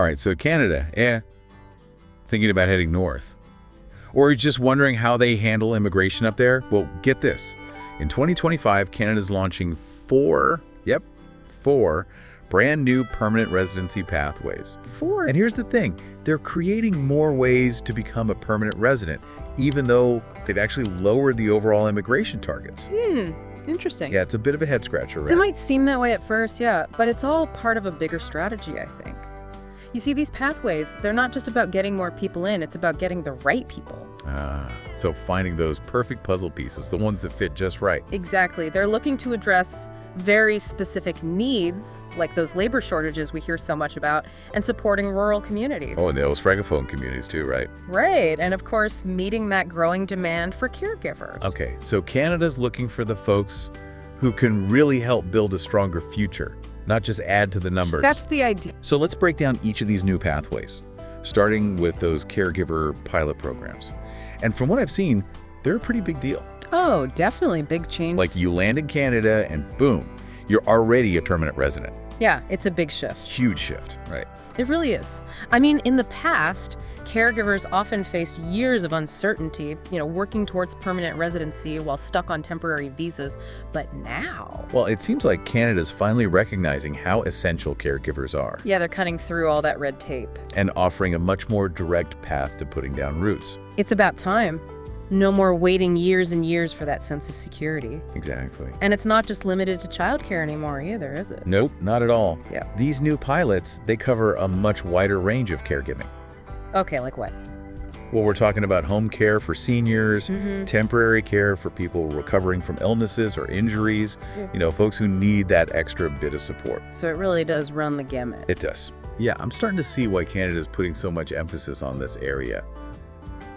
All right, so Canada, thinking about heading north. Or just wondering how they handle immigration up there? Well, get this. In 2025, Canada's launching four brand new permanent residency pathways. Four? And here's the thing. They're creating more ways to become a permanent resident, even though they've actually lowered the overall immigration targets. Interesting. Yeah, it's a bit of a head-scratcher, right? It might seem that way at first, yeah, but it's all part of a bigger strategy, I think. You see, these pathways, they're not just about getting more people in, it's about getting the right people. So finding those perfect puzzle pieces, the ones that fit just right. Exactly. They're looking to address very specific needs, like those labor shortages we hear so much about, and supporting rural communities. Oh, and those Frankophone communities too, right? Right, and of course, meeting that growing demand for caregivers. Okay, so Canada's looking for the folks who can really help build a stronger future, not just add to the numbers. That's the idea. So let's break down each of these new pathways, starting with those caregiver pilot programs. And from what I've seen, they're a pretty big deal. Oh, definitely big change. Like you land in Canada and boom, you're already a permanent resident. Yeah, it's a big shift. Huge shift, right? It really is. I mean, in the past, caregivers often faced years of uncertainty, working towards permanent residency while stuck on temporary visas. But now... Well, it seems like Canada's finally recognizing how essential caregivers are. Yeah, they're cutting through all that red tape. And offering a much more direct path to putting down roots. It's about time. No more waiting years and years for that sense of security. Exactly. And it's not just limited to childcare anymore either, is it? Nope, not at all. Yeah. These new pilots, they cover a much wider range of caregiving. Okay, like what? Well, we're talking about home care for seniors, temporary care for people recovering from illnesses or injuries, folks who need that extra bit of support. So it really does run the gamut. It does. Yeah, I'm starting to see why Canada's putting so much emphasis on this area.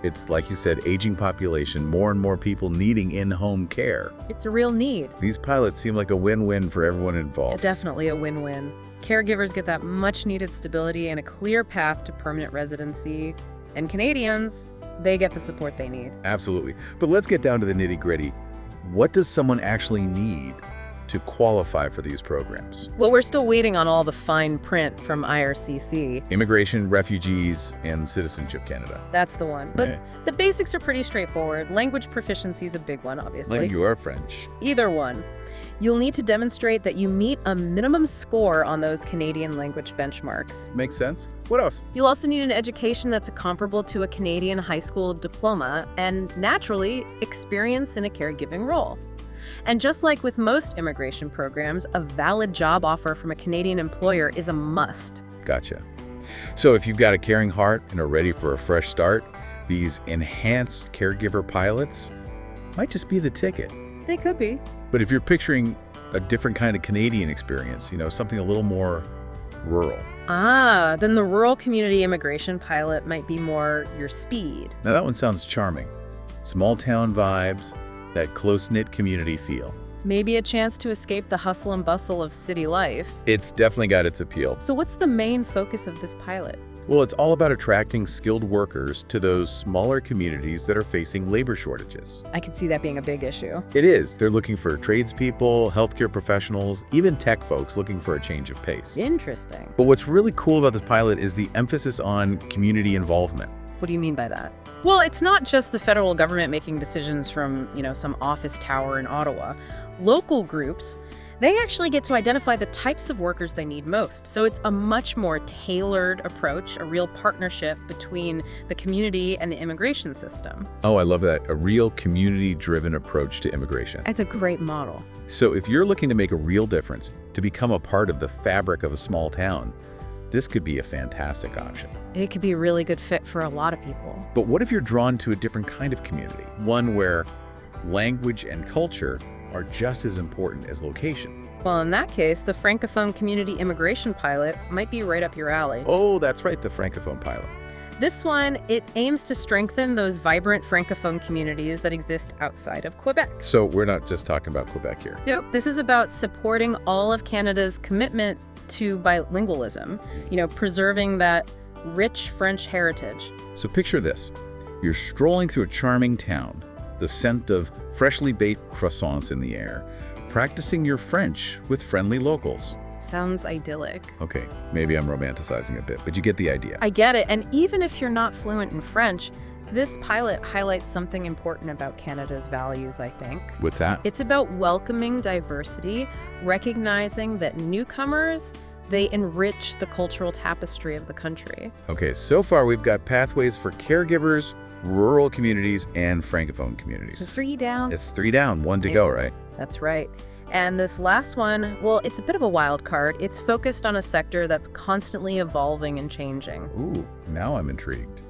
It's, like you said, aging population, more and more people needing in-home care. It's a real need. These pilots seem like a win-win for everyone involved. Definitely a win-win. Caregivers get that much-needed stability and a clear path to permanent residency. And Canadians, they get the support they need. Absolutely. But let's get down to the nitty-gritty. What does someone actually need to qualify for these programs? Well, we're still waiting on all the fine print from IRCC. Immigration, Refugees, and Citizenship Canada. That's the one. But the basics are pretty straightforward. Language proficiency is a big one, obviously. Like you are French. Either one. You'll need to demonstrate that you meet a minimum score on those Canadian language benchmarks. Makes sense. What else? You'll also need an education that's comparable to a Canadian high school diploma and, naturally, experience in a caregiving role. And just like with most immigration programs, a valid job offer from a Canadian employer is a must. Gotcha. So if you've got a caring heart and are ready for a fresh start, these enhanced caregiver pilots might just be the ticket. They could be. But if you're picturing a different kind of Canadian experience, something a little more rural. Then the rural community immigration pilot might be more your speed. Now that one sounds charming. Small town vibes, that close-knit community feel. Maybe a chance to escape the hustle and bustle of city life. It's definitely got its appeal. So what's the main focus of this pilot? Well, it's all about attracting skilled workers to those smaller communities that are facing labor shortages. I could see that being a big issue. It is. They're looking for tradespeople, healthcare professionals, even tech folks looking for a change of pace. Interesting. But what's really cool about this pilot is the emphasis on community involvement. What do you mean by that? Well, it's not just the federal government making decisions from, some office tower in Ottawa. Local groups, they actually get to identify the types of workers they need most. So it's a much more tailored approach, a real partnership between the community and the immigration system. Oh, I love that. A real community-driven approach to immigration. It's a great model. So if you're looking to make a real difference, to become a part of the fabric of a small town, this could be a fantastic option. It could be a really good fit for a lot of people. But what if you're drawn to a different kind of community? One where language and culture are just as important as location. Well, in that case, the Frankophone community immigration pilot might be right up your alley. Oh, that's right, the Frankophone pilot. This one, it aims to strengthen those vibrant Francophone communities that exist outside of Quebec. So we're not just talking about Quebec here. Nope. This is about supporting all of Canada's commitment to bilingualism, preserving that rich French heritage. So picture this. You're strolling through a charming town, the scent of freshly baked croissants in the air, practicing your French with friendly locals. Sounds idyllic. Okay, maybe I'm romanticizing a bit, but you get the idea. I get it. And even if you're not fluent in French, this pilot highlights something important about Canada's values, I think. What's that? It's about welcoming diversity, recognizing that newcomers, they enrich the cultural tapestry of the country. Okay, so far we've got pathways for caregivers, rural communities, and Frankophone communities. 3 down. It's 3 down, 1 to go, right? That's right. And this last one, well, it's a bit of a wild card. It's focused on a sector that's constantly evolving and changing. Ooh, now I'm intrigued.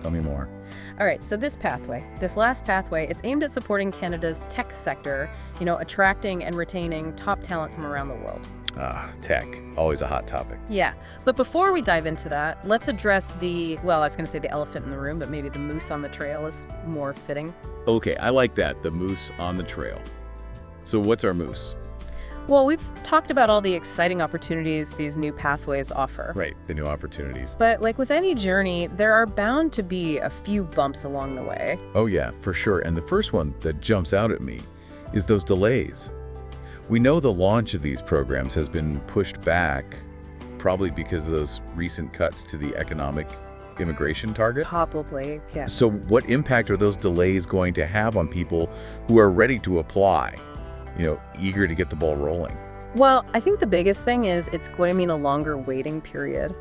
Tell me more. All right, so this last pathway, it's aimed at supporting Canada's tech sector, attracting and retaining top talent from around the world. Tech, always a hot topic. Yeah, but before we dive into that, let's address I was going to say the elephant in the room, but maybe the moose on the trail is more fitting. Okay, I like that, the moose on the trail. So what's our moose? Well, we've talked about all the exciting opportunities these new pathways offer. Right, the new opportunities. But like with any journey, there are bound to be a few bumps along the way. Oh yeah, for sure. And the first one that jumps out at me is those delays. We know the launch of these programs has been pushed back, probably because of those recent cuts to the economic immigration target. Probably, yeah. So what impact are those delays going to have on people who are ready to apply? Eager to get the ball rolling. Well, I think the biggest thing is it's going to mean a longer waiting period.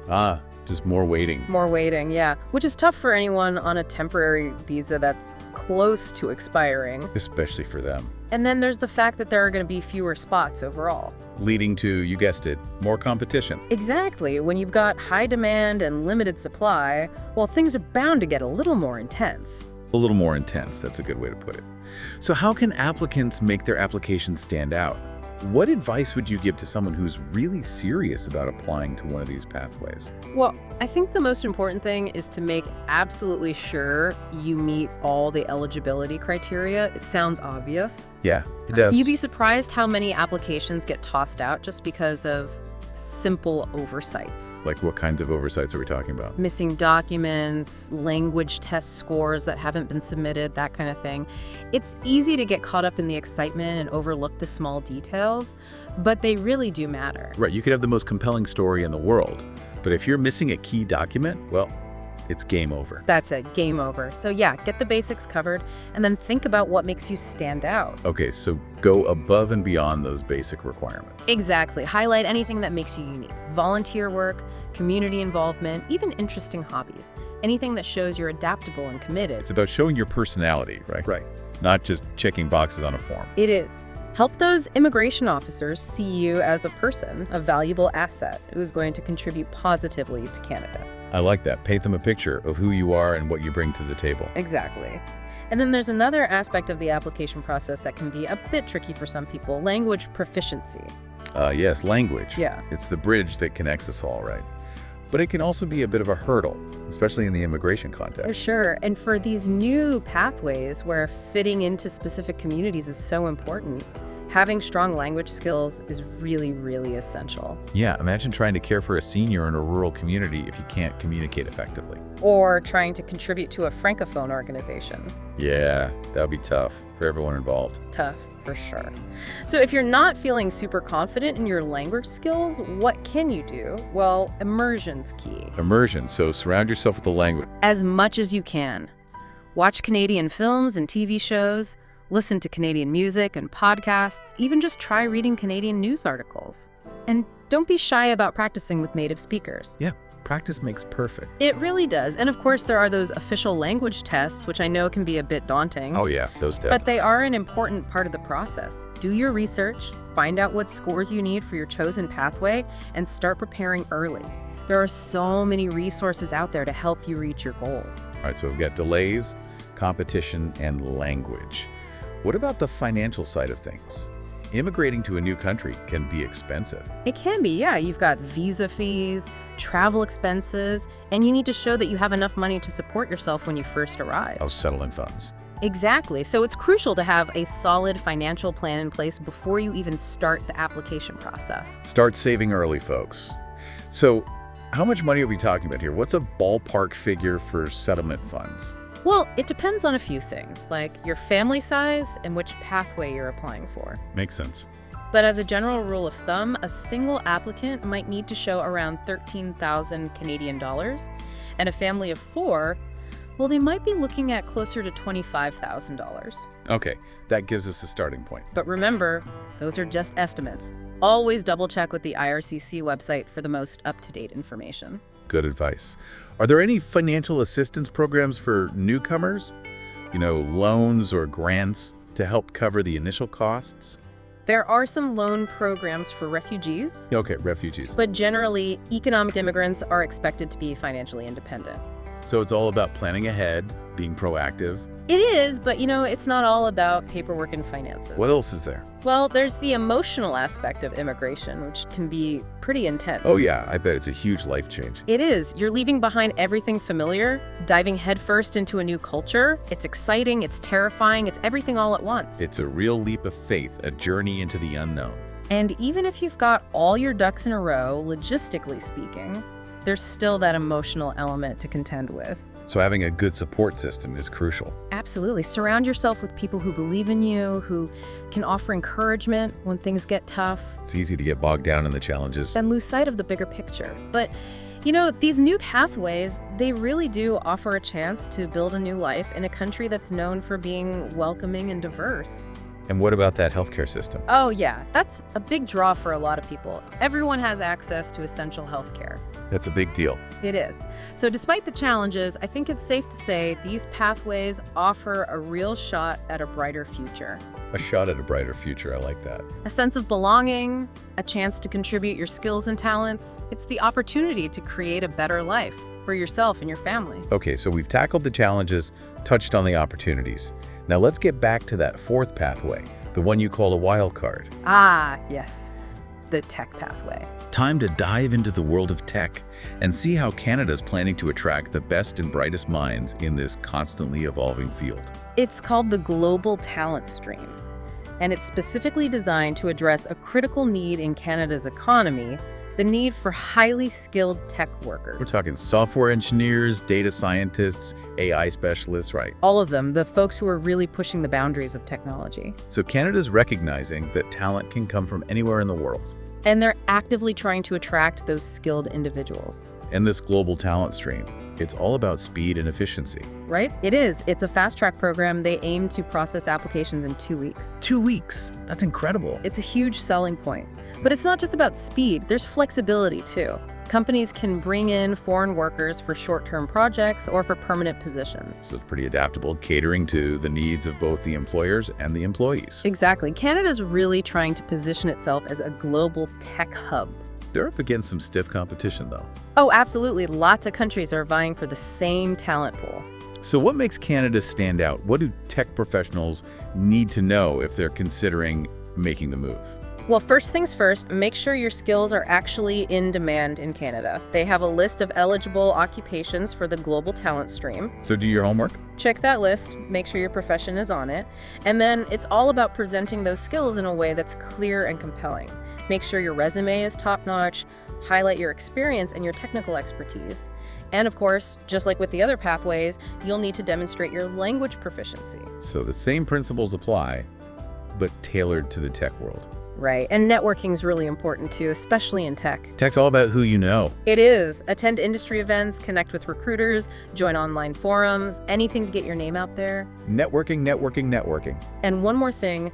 Just more waiting. More waiting, yeah. Which is tough for anyone on a temporary visa that's close to expiring. Especially for them. And then there's the fact that there are going to be fewer spots overall. Leading to, you guessed it, more competition. Exactly. When you've got high demand and limited supply, well, things are bound to get a little more intense. A little more intense, that's a good way to put it. So how can applicants make their applications stand out? What advice would you give to someone who's really serious about applying to one of these pathways? Well, I think the most important thing is to make absolutely sure you meet all the eligibility criteria. It sounds obvious. Yeah, it does. You'd be surprised how many applications get tossed out just because of simple oversights. Like what kinds of oversights are we talking about? Missing documents, language test scores that haven't been submitted, that kind of thing. It's easy to get caught up in the excitement and overlook the small details, but they really do matter. Right, you could have the most compelling story in the world, but if you're missing a key document, well, it's game over. That's it, game over. So yeah, get the basics covered and then think about what makes you stand out. Okay, so go above and beyond those basic requirements. Exactly. Highlight anything that makes you unique. Volunteer work, community involvement, even interesting hobbies. Anything that shows you're adaptable and committed. It's about showing your personality, right? Right. Not just checking boxes on a form. It is. Help those immigration officers see you as a person, a valuable asset who's going to contribute positively to Canada. I like that. Paint them a picture of who you are and what you bring to the table. Exactly. And then there's another aspect of the application process that can be a bit tricky for some people, language proficiency. Yes, language. Yeah. It's the bridge that connects us all, right? But it can also be a bit of a hurdle, especially in the immigration context. Sure. And for these new pathways where fitting into specific communities is so important, having strong language skills is really, really essential. Yeah, imagine trying to care for a senior in a rural community if you can't communicate effectively. Or trying to contribute to a Frankophone organization. Yeah, that would be tough for everyone involved. Tough, for sure. So if you're not feeling super confident in your language skills, what can you do? Well, immersion's key. Immersion, so surround yourself with the language. As much as you can. Watch Canadian films and TV shows, listen to Canadian music and podcasts, even just try reading Canadian news articles. And don't be shy about practicing with native speakers. Yeah, practice makes perfect. It really does. And of course, there are those official language tests, which I know can be a bit daunting. Oh yeah, those tests. But they are an important part of the process. Do your research, find out what scores you need for your chosen pathway, and start preparing early. There are so many resources out there to help you reach your goals. All right, so we've got delays, competition, and language. What about the financial side of things? Immigrating to a new country can be expensive. It can be, yeah. You've got visa fees, travel expenses, and you need to show that you have enough money to support yourself when you first arrive. Oh, settling funds. Exactly. So it's crucial to have a solid financial plan in place before you even start the application process. Start saving early, folks. So how much money are we talking about here? What's a ballpark figure for settlement funds? Well, it depends on a few things, like your family size and which pathway you're applying for. Makes sense. But as a general rule of thumb, a single applicant might need to show around 13,000 Canadian dollars, and a family of 4, well, they might be looking at closer to $25,000. Okay, that gives us a starting point. But remember, those are just estimates. Always double-check with the IRCC website for the most up-to-date information. Good advice. Are there any financial assistance programs for newcomers? Loans or grants to help cover the initial costs? There are some loan programs for refugees. Okay, refugees. But generally, economic immigrants are expected to be financially independent. So it's all about planning ahead, being proactive. It is, but it's not all about paperwork and finances. What else is there? Well, there's the emotional aspect of immigration, which can be pretty intense. Oh yeah, I bet it's a huge life change. It is. You're leaving behind everything familiar, diving headfirst into a new culture. It's exciting, it's terrifying, it's everything all at once. It's a real leap of faith, a journey into the unknown. And even if you've got all your ducks in a row, logistically speaking, there's still that emotional element to contend with. So having a good support system is crucial. Absolutely. Surround yourself with people who believe in you, who can offer encouragement when things get tough. It's easy to get bogged down in the challenges. And lose sight of the bigger picture. But, these new pathways, they really do offer a chance to build a new life in a country that's known for being welcoming and diverse. And what about that healthcare system? Oh, yeah. That's a big draw for a lot of people. Everyone has access to essential healthcare. That's a big deal. It is. So despite the challenges, I think it's safe to say these pathways offer a real shot at a brighter future. A shot at a brighter future, I like that. A sense of belonging, a chance to contribute your skills and talents. It's the opportunity to create a better life for yourself and your family. Okay, so we've tackled the challenges, touched on the opportunities. Now let's get back to that fourth pathway, the one you call a wild card. Ah, yes. The tech pathway. Time to dive into the world of tech and see how Canada's planning to attract the best and brightest minds in this constantly evolving field. It's called the Global Talent Stream, and it's specifically designed to address a critical need in Canada's economy, the need for highly skilled tech workers. We're talking software engineers, data scientists, AI specialists, right? All of them, the folks who are really pushing the boundaries of technology. So Canada's recognizing that talent can come from anywhere in the world. And they're actively trying to attract those skilled individuals. And this global talent stream, it's all about speed and efficiency. Right? It is. It's a fast-track program. They aim to process applications in 2 weeks. 2 weeks? That's incredible. It's a huge selling point. But it's not just about speed. There's flexibility, too. Companies can bring in foreign workers for short-term projects or for permanent positions. So it's pretty adaptable, catering to the needs of both the employers and the employees. Exactly. Canada's really trying to position itself as a global tech hub. They're up against some stiff competition, though. Oh, absolutely. Lots of countries are vying for the same talent pool. So what makes Canada stand out? What do tech professionals need to know if they're considering making the move? Well, first things first, make sure your skills are actually in demand in Canada. They have a list of eligible occupations for the global talent stream. So do your homework. Check that list, make sure your profession is on it, and then it's all about presenting those skills in a way that's clear and compelling. Make sure your resume is top-notch, highlight your experience and your technical expertise. And of course, just like with the other pathways, you'll need to demonstrate your language proficiency. So the same principles apply, but tailored to the tech world. Right, and networking is really important too, especially in tech. Tech's all about who you know. It is. Attend industry events, connect with recruiters, join online forums, anything to get your name out there. Networking, networking, networking. And one more thing,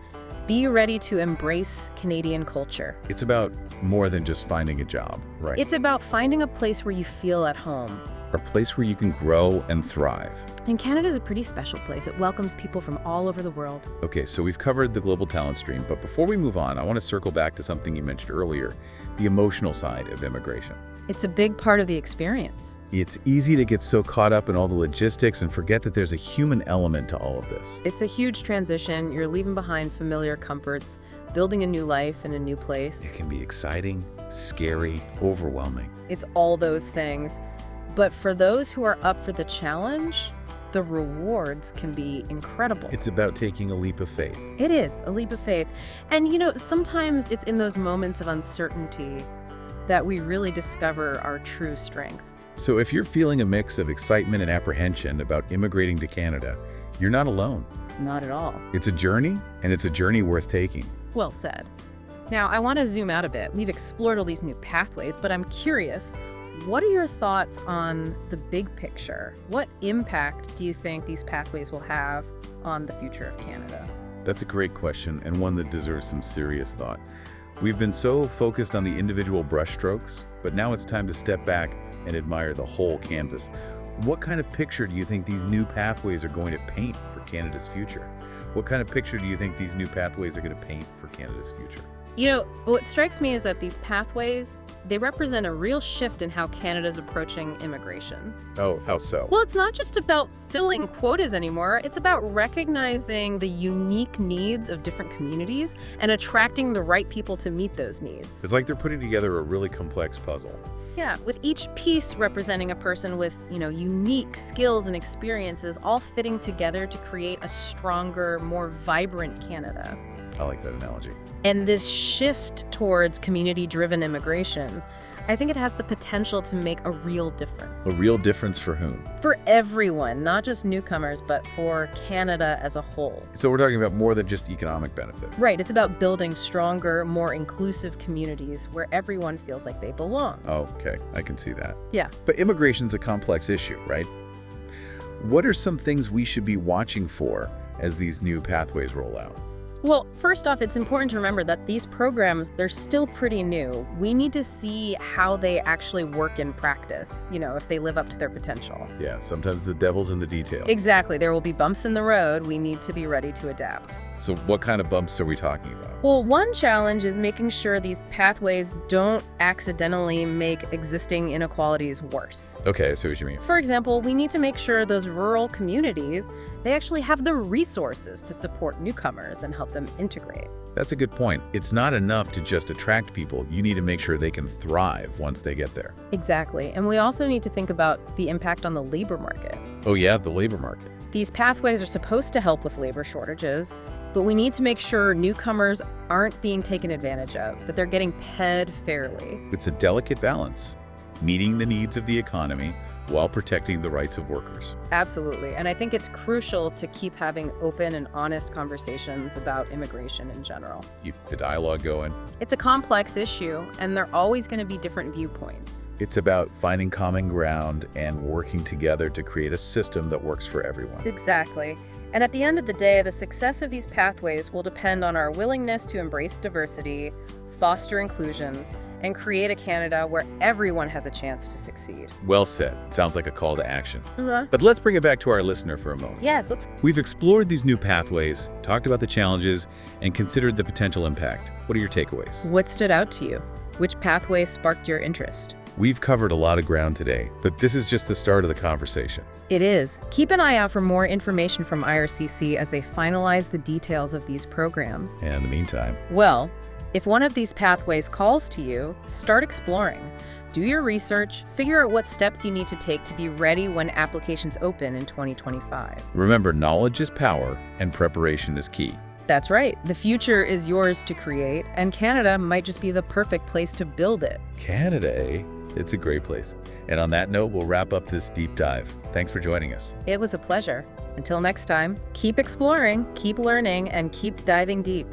be ready to embrace Canadian culture. It's about more than just finding a job, right? It's about finding a place where you feel at home. A place where you can grow and thrive. And Canada's a pretty special place. It welcomes people from all over the world. Okay, so we've covered the global talent stream, but before we move on, I want to circle back to something you mentioned earlier, the emotional side of immigration. It's a big part of the experience. It's easy to get so caught up in all the logistics and forget that there's a human element to all of this. It's a huge transition. You're leaving behind familiar comforts, building a new life in a new place. It can be exciting, scary, overwhelming. It's all those things. But for those who are up for the challenge, the rewards can be incredible. It's about taking a leap of faith. It is a leap of faith. And sometimes it's in those moments of uncertainty that we really discover our true strength. So if you're feeling a mix of excitement and apprehension about immigrating to Canada, you're not alone. Not at all. It's a journey, and it's a journey worth taking. Well said. Now, I want to zoom out a bit. We've explored all these new pathways, but I'm curious, what are your thoughts on the big picture? What impact do you think these pathways will have on the future of Canada? That's a great question, and one that deserves some serious thought. We've been so focused on the individual brushstrokes, but now it's time to step back and admire the whole canvas. What kind of picture do you think these new pathways are going to paint for Canada's future? What kind of picture do you think these new pathways are going to paint for Canada's future? You know, what strikes me is that these pathways, they represent a real shift in how Canada's approaching immigration. Oh, how so? Well, it's not just about filling quotas anymore. It's about recognizing the unique needs of different communities and attracting the right people to meet those needs. It's like they're putting together a really complex puzzle. Yeah, with each piece representing a person with, unique skills and experiences all fitting together to create a stronger, more vibrant Canada. I like that analogy. And this shift towards community-driven immigration, I think it has the potential to make a real difference. A real difference for whom? For everyone, not just newcomers, but for Canada as a whole. So we're talking about more than just economic benefit. Right, it's about building stronger, more inclusive communities where everyone feels like they belong. Oh, okay. I can see that. Yeah. But immigration's a complex issue, right? What are some things we should be watching for as these new pathways roll out? Well, first off, it's important to remember that these programs, they're still pretty new. We need to see how they actually work in practice, if they live up to their potential. Yeah, sometimes the devil's in the details. Exactly. There will be bumps in the road. We need to be ready to adapt. So what kind of bumps are we talking about? Well, one challenge is making sure these pathways don't accidentally make existing inequalities worse. Okay, I see what you mean. For example, we need to make sure those rural communities, they actually have the resources to support newcomers and help them integrate. That's a good point. It's not enough to just attract people. You need to make sure they can thrive once they get there. Exactly. And we also need to think about the impact on the labor market. Oh yeah, the labor market. These pathways are supposed to help with labor shortages, but we need to make sure newcomers aren't being taken advantage of, that they're getting paid fairly. It's a delicate balance, meeting the needs of the economy while protecting the rights of workers. Absolutely. And I think it's crucial to keep having open and honest conversations about immigration in general. Keep the dialogue going. It's a complex issue, and there are always going to be different viewpoints. It's about finding common ground and working together to create a system that works for everyone. Exactly. And at the end of the day, the success of these pathways will depend on our willingness to embrace diversity, foster inclusion, and create a Canada where everyone has a chance to succeed. Well said. Sounds like a call to action. But let's bring it back to our listener for a moment. Yes, let's. We've explored these new pathways, talked about the challenges, and considered the potential impact. What are your takeaways? What stood out to you? Which pathway sparked your interest? We've covered a lot of ground today, but this is just the start of the conversation. It is. Keep an eye out for more information from IRCC as they finalize the details of these programs. And in the meantime, well, if one of these pathways calls to you, start exploring. Do your research, figure out what steps you need to take to be ready when applications open in 2025. remember, knowledge is power and preparation is key. That's right. The future is yours to create, and Canada might just be the perfect place to build it. Canada, eh? It's a great place. And on that note, we'll wrap up this deep dive. Thanks for joining us. It was a pleasure. Until next time, keep exploring, keep learning, and keep diving deep.